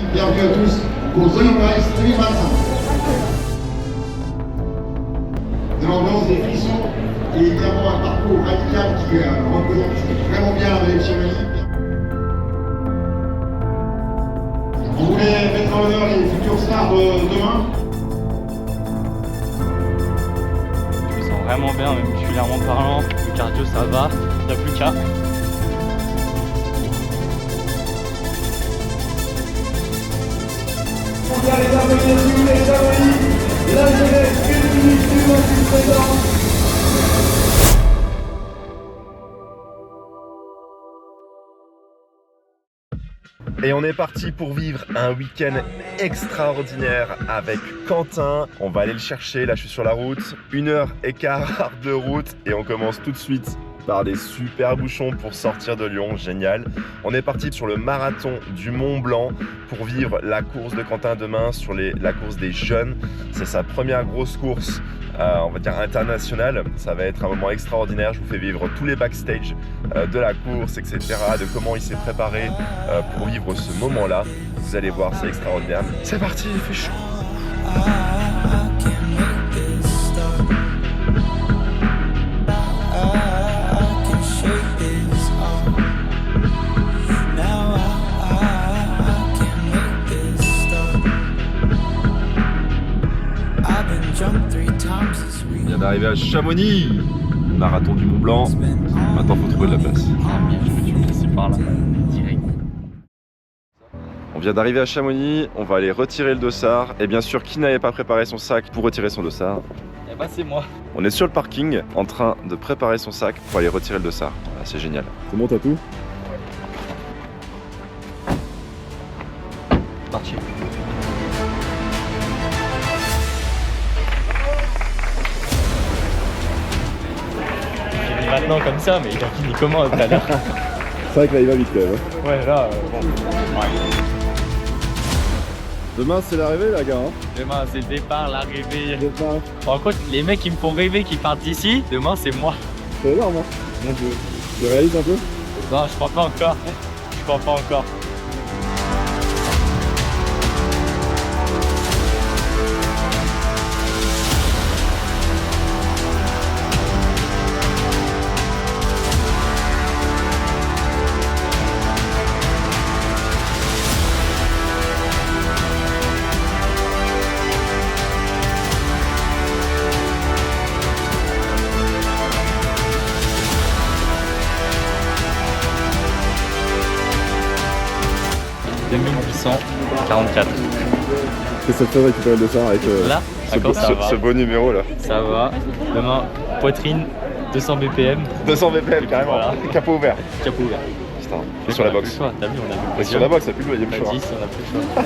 Bienvenue à tous pour Running Race 2025. De l'ambiance, des frissons et évidemment un parcours radical qui représente vraiment bien la vallée de Chamonix. On voulait mettre en valeur les futurs stars de demain. Je me sens vraiment bien, même musculairement parlant. Le cardio ça va, il n'y a plus qu'à. Et on est parti pour vivre un week-end extraordinaire avec Quentin. On va aller le chercher, là je suis sur la route. 1h15 de route et on commence tout de suite par des super bouchons pour sortir de Lyon, génial. On est parti sur le marathon du Mont Blanc pour vivre la course de Quentin demain sur la course des jeunes. C'est sa première grosse course, on va dire internationale. Ça va être un moment extraordinaire, je vous fais vivre tous les backstage de la course, etc. De comment il s'est préparé pour vivre ce moment-là. Vous allez voir, c'est extraordinaire. C'est parti, il fait chaud. On vient d'arriver à Chamonix, marathon du Mont Blanc. Maintenant, faut trouver de la place. Ah merde, je me suis passé par là, direct. On vient d'arriver à Chamonix, on va aller retirer le dossard. Et bien sûr, qui n'avait pas préparé son sac pour retirer son dossard? Eh bah c'est moi. On est sur le parking, en train de préparer son sac pour aller retirer le dossard. Voilà, c'est génial. C'est bon, t'as tout? Parti. Maintenant comme ça, mais il a fini comment tout à l'heure? C'est vrai que là il va vite quand même. Ouais, là, bon. Ouais. Demain c'est l'arrivée là, gars. Hein. Demain c'est le départ, l'arrivée. Départ. Par contre, les mecs qui me font rêver, qui partent d'ici, demain c'est moi. C'est énorme, hein. Mon Dieu. Tu réalises un peu? Non, je crois pas encore. Je crois pas encore. « 2844. Qu'est-ce que ça te fait récupérer le dossard avec là, ce beau numéro là? Ça va. Demain, poitrine, 200 BPM. 200 BPM carrément, voilà. Capot ouvert. Capot ouvert. Putain, je suis sur la box. T'as vu, on a vu le Sur la box, ça pue le, il y a plus le choix. 10, on a plus le choix.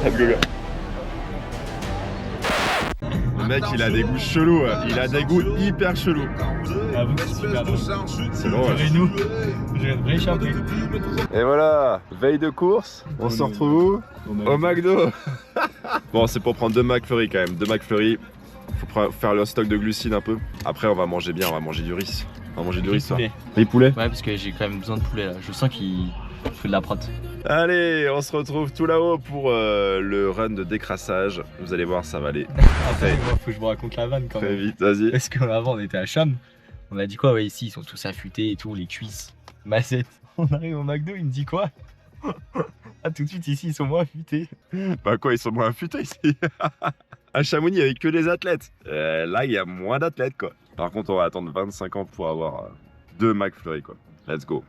Let's go, gars. Le mec il a des goûts chelous, il a des goûts hyper chelous. Avoue que c'est super drôle. C'est drôle. Nous, je viens de rééchapper. Et voilà, veille de course, on se retrouve au McDo. Bon, c'est pour prendre 2 McFlurry quand même, 2 McFlurry. Faut faire le stock de glucides un peu. Après on va manger bien, on va manger du riz. On va manger du riz ça. Les poulets. Ouais, parce que j'ai quand même besoin de poulet là. Je sens qu'il fait de la prot. Allez, on se retrouve tout là-haut pour le run de décrassage. Vous allez voir, ça va aller Attends, faut que je vous raconte la vanne quand très même. vite, vas-y. Parce qu'avant on était à Cham. On a dit quoi? Ouais, ici ils sont tous affûtés et tout, les cuisses, massette. On arrive au McDo, il me dit quoi? Ah, tout de suite ici ils sont moins affûtés. Bah quoi, ils sont moins affûtés ici. À Chamonix, il n'y avait que des athlètes. Là, il y a moins d'athlètes quoi. Par contre, on va attendre 25 ans pour avoir 2 McFlurry quoi. Let's go.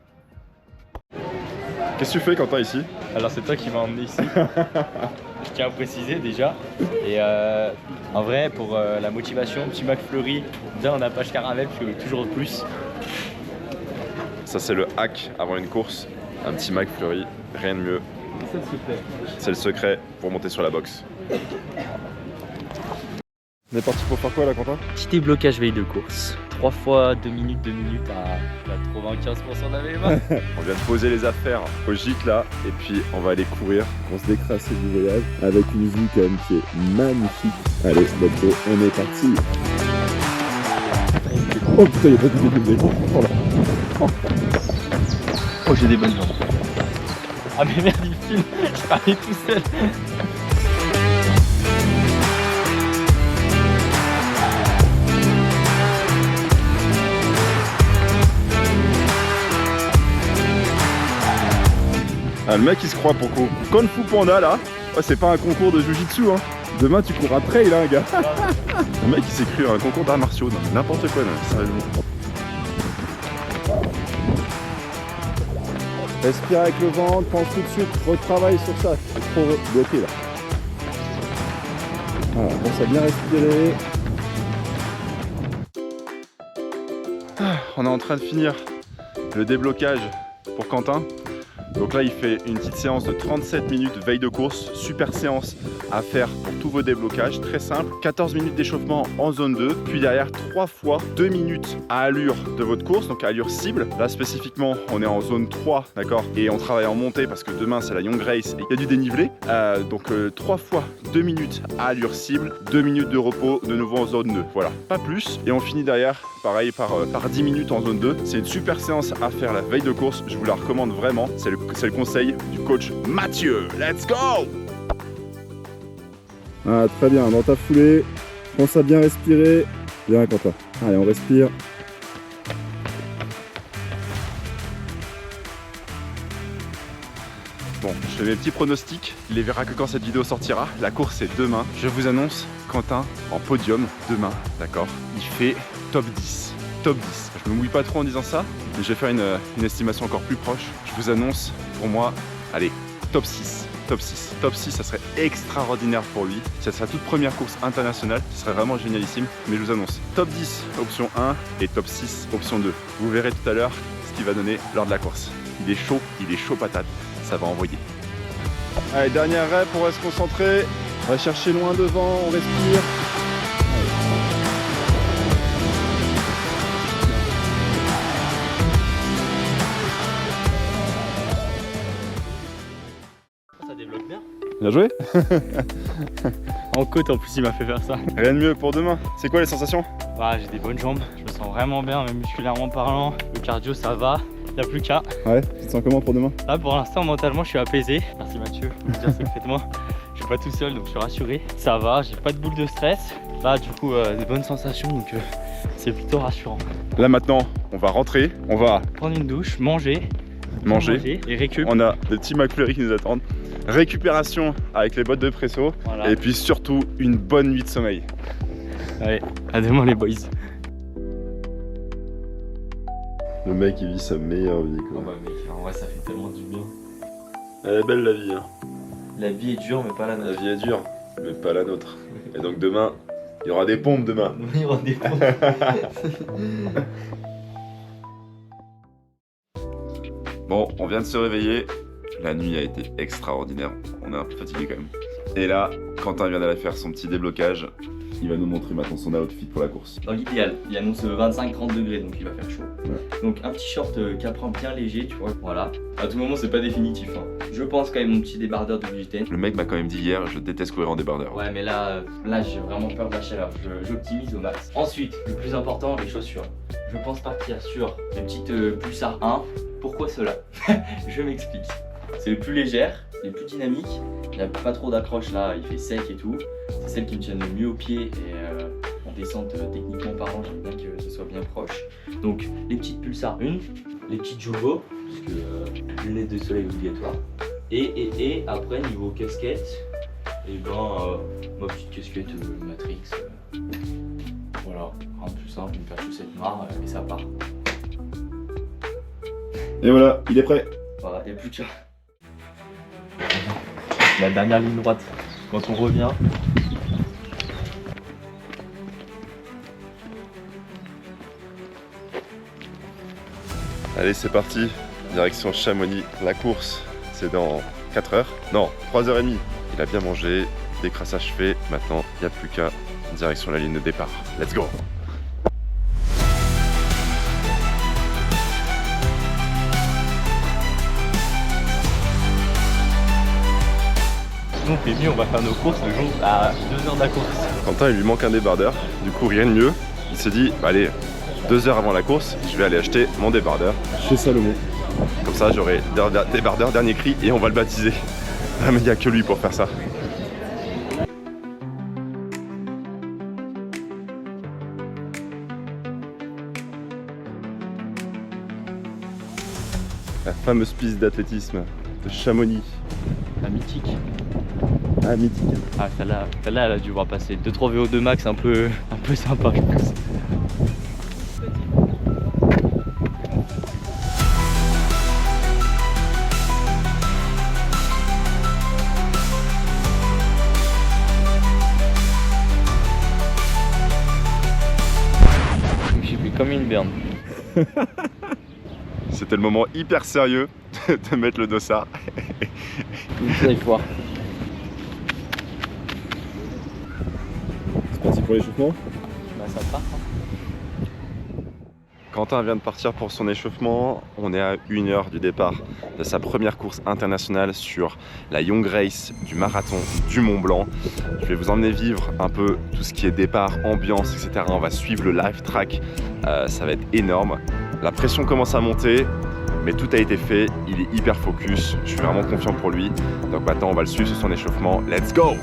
Qu'est-ce que tu fais Quentin ici? Alors c'est toi qui m'as emmené ici. Je tiens à préciser déjà. Et en vrai, pour la motivation, petit McFlurry, bien on a page caravelle, parce que toujours plus. Ça c'est le hack avant une course. Un petit McFlurry, rien de mieux. C'est le secret. C'est le secret pour monter sur la box. On est parti pour faire quoi là Quentin? Petit déblocage veille de course. 3 fois 2 minutes à 95% d'AVMA. On vient de poser les affaires au gîte là et puis on va aller courir. On se décrasser du voyage avec une vue quand même qui est magnifique. Allez, let's go, on est parti. Oh putain, il y a pas de dénivelé. Oh là. Oh, j'ai des bonnes jambes. Ah mais merde, il filme, je parlais tout seul. Ah, le mec il se croit pour Kung Fu Panda là. Ouais, c'est pas un concours de Jiu-Jitsu hein. Demain tu courras trail là, gars. Le mec il s'est cru à un concours d'arts martiaux, non, n'importe quoi, non, sérieusement. Respire avec le ventre, pense tout de suite, retravaille sur ça. C'est trop bloqué là. Voilà, pense à bien respirer. On est en train de finir le déblocage pour Quentin. Donc là il fait une petite séance de 37 minutes veille de course, super séance à faire pour tous vos déblocages, très simple, 14 minutes d'échauffement en zone 2, puis derrière 3 fois 2 minutes à allure de votre course, donc à allure cible. Là spécifiquement on est en zone 3, d'accord, et on travaille en montée parce que demain c'est la Young Race et il y a du dénivelé, donc 3 fois 2 minutes à allure cible, 2 minutes de repos de nouveau en zone 2, voilà, pas plus, et on finit derrière pareil par 10 minutes en zone 2. C'est une super séance à faire la veille de course, je vous la recommande vraiment, c'est le conseil du coach Mathieu. Let's go! Ah, très bien, dans ta foulée, pense à bien respirer. Bien Quentin. Allez, on respire. Bon, je fais mes petits pronostics, il les verra que quand cette vidéo sortira. La course est demain. Je vous annonce Quentin en podium demain, d'accord? Il fait top 10. Top 10. Je me mouille pas trop en disant ça, mais je vais faire une estimation encore plus proche. Je vous annonce, pour moi, allez, top 6. Top 6. Top 6, ça serait extraordinaire pour lui. C'est sa toute première course internationale, ce serait vraiment génialissime. Mais je vous annonce, top 10, option 1, et top 6, option 2. Vous verrez tout à l'heure ce qu'il va donner lors de la course. Il est chaud patate, ça va envoyer. Allez, dernière rep, on va se concentrer. On va chercher loin devant, on respire. Ça débloque bien. Bien joué. En côte en plus il m'a fait faire ça. Rien de mieux pour demain. C'est quoi les sensations? Ah, j'ai des bonnes jambes, je me sens vraiment bien, même musculairement parlant. Le cardio ça va, il n'y a plus qu'à. Ouais, tu te sens comment pour demain? Là pour l'instant mentalement je suis apaisé. Merci Mathieu, je veux dire secrètement. Je suis pas tout seul donc je suis rassuré. Ça va, j'ai pas de boule de stress. Là du coup des bonnes sensations donc c'est plutôt rassurant. Là maintenant on va rentrer, on va prendre une douche, manger et récup. On a des petits McFlurry qui nous attendent. Récupération avec les bottes de presso, voilà. Et puis surtout une bonne nuit de sommeil. Allez, à demain les boys. Le mec il vit sa meilleure vie quoi. Oh bah mec, en vrai ça fait tellement du bien. Elle est belle la vie hein. La vie est dure mais pas la nôtre. La vie est dure mais pas la nôtre. Et donc demain, il y aura des pompes demain. Il y aura des pompes. Bon, on vient de se réveiller. La nuit a été extraordinaire. On est un peu fatigué quand même. Et là, Quentin vient d'aller faire son petit déblocage. Il va nous montrer maintenant son outfit pour la course. Dans l'idéal, il annonce 25-30 degrés donc il va faire chaud. Ouais. Donc un petit short caprin bien léger, tu vois. Voilà. À tout moment, c'est pas définitif. Hein. Je pense quand même mon petit débardeur de gluten. Le mec m'a quand même dit hier, je déteste courir en débardeur. Ouais, mais là j'ai vraiment peur de la chaleur. J'optimise au max. Ensuite, le plus important, les chaussures. Je pense partir sur les petites Pulsar 1. Pourquoi cela? Je m'explique. C'est le plus légère, les plus dynamiques. Il n'y a pas trop d'accroche là, il fait sec et tout. C'est celle qui me tiennent le mieux au pied et en descente techniquement parlant, j'aime bien que ce soit bien proche. Donc les petites Pulsar 1, les petites Jogo, parce que lunettes de soleil obligatoire. Et après niveau casquette, et ben ma petite casquette Matrix. Voilà, un plus simple, une paire de chaussettes noires et ça part. Et voilà, il est prêt. Voilà, il n'y a plus qu'à. La dernière ligne droite, quand on revient. Allez, c'est parti. Direction Chamonix. La course, c'est dans 4 heures. Non, 3h30. Il a bien mangé, décrassage fait. Maintenant, il n'y a plus qu'à direction la ligne de départ. Let's go! Sinon, t'es mieux, on va faire nos courses le jour à 2 heures de la course. Quentin, il lui manque un débardeur. Du coup, rien de mieux. Il s'est dit, allez, 2 heures avant la course, je vais aller acheter mon débardeur chez Salomon. Comme ça, j'aurai débardeur, dernier cri et on va le baptiser. Ah, mais il n'y a que lui pour faire ça. La fameuse piste d'athlétisme de Chamonix. La mythique. Ah, mythique. Ah, celle-là, elle a dû voir passer 2-3 VO2 max un peu sympa, je pense. J'ai fait comme une berne. C'était le moment hyper sérieux de mettre le dossard. Une seule fois. C'est parti pour l'échauffement. Bah ça part. Quentin vient de partir pour son échauffement. On est à 1 heure du départ de sa première course internationale sur la Young Race du marathon du Mont Blanc. Je vais vous emmener vivre un peu tout ce qui est départ, ambiance, etc. On va suivre le live track. Ça va être énorme. La pression commence à monter, mais tout a été fait. Il est hyper focus. Je suis vraiment confiant pour lui. Donc maintenant, on va le suivre sur son échauffement. Let's go!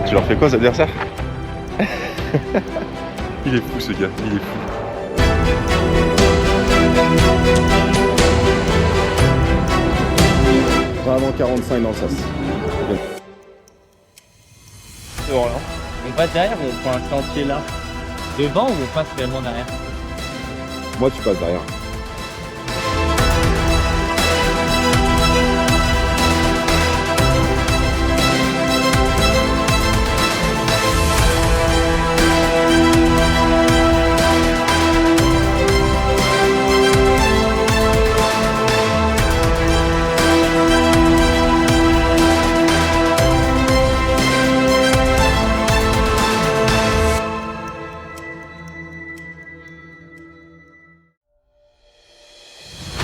Tu leur fais quoi aux adversaires? Il est fou ce gars, il est fou. Pas avant 45 dans le sas. On passe derrière ou on prend un sentier là? Devant ou on passe réellement derrière? Moi tu passes derrière.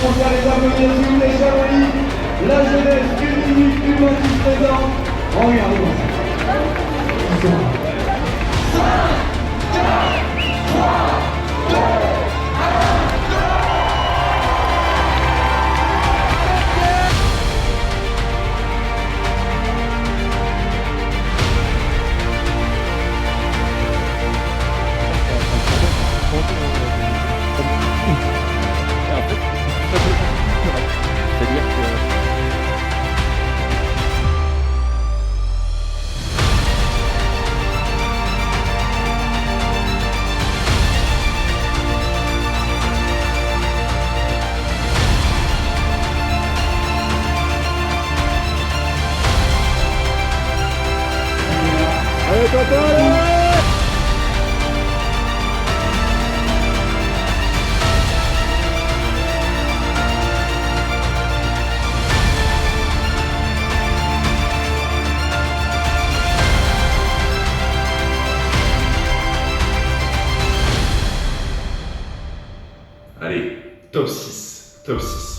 On vient les applaudir s'il vous plaît, Chamonix, la jeunesse, 1 minute, 1 26 ans. Regardez-moi ça. C'est-à-dire que... Allez Quentin, allez! Allez, top 6, top 6.